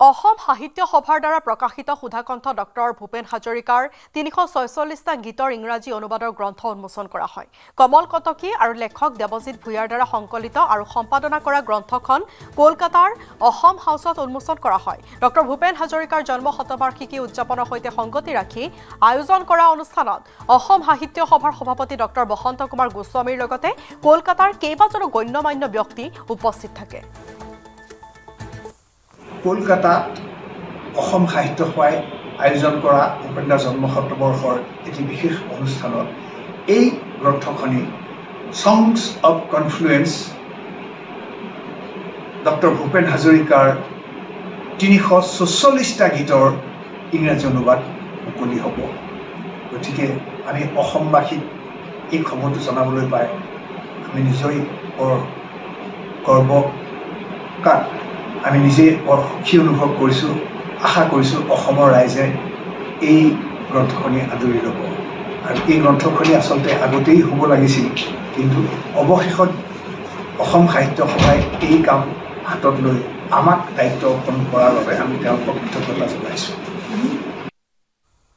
অসম সাহিত্য সভাৰ দ্বাৰা প্ৰকাশিত সুধাকণ্ঠ ডক্টৰ ভূপেন হাজৰিকাৰ ৩৪৬টা গীতৰ ইংৰাজী অনুবাদৰ গ্ৰন্থ উন্মোচন কৰা হয়। কমল কটকী আৰু লেখক দেৱজিৎ ভূঞাৰ দ্বাৰা সংকলিত আৰু সম্পাদনা কৰা গ্ৰন্থখন কলকাতাৰ অসম হাউচত উন্মোচন কৰা হয়। ডক্টৰ ভূপেন হাজৰিকাৰ জন্ম শতবাৰ্ষিকী উদযাপনৰ সৈতে সংগতি ৰাখি আয়োজন কৰা অনুষ্ঠানত অসম সাহিত্য সভাৰ সভাপতি ডক্টৰ বসন্ত কুমাৰ গোস্বামীৰ লগতে কলকাতাৰ কেইবাজনো গণ্যমান্য ব্যক্তি উপস্থিত থাকে। কলকাতাত অসম সাহিত্য সভাই আয়োজন কৰা ভূপেন্দ্ৰৰ জন্ম শতবৰ্ষৰ এটি বিশেষ অনুষ্ঠানত এই গ্ৰন্থখনি সংছ অফ কনফ্লুৱেন্স ডক্টৰ ভূপেন হাজৰিকাৰ ৩৪৬টা গীতৰ ইংৰাজী অনুবাদ মুকলি হ'ব। গতিকে আমি অসমবাসীক এই খবৰটো জনাবলৈ পাই আমি নিজেই বৰ গৰ্বকাত আমি নিজে বৰ সুখী অনুভৱ কৰিছোঁ। আশা কৰিছোঁ অসমৰ ৰাইজে এই গ্ৰন্থখনি আদৰি ল'ব আৰু এই গ্ৰন্থখনি আচলতে আগতেই হ'ব লাগিছিল, কিন্তু অৱশেষত অসম সাহিত্য সভাই এই কাম হাতত লৈ আমাক দায়িত্ব অৰ্পণ কৰাৰ বাবে আমি তেওঁলোকক কৃতজ্ঞতা জনাইছোঁ।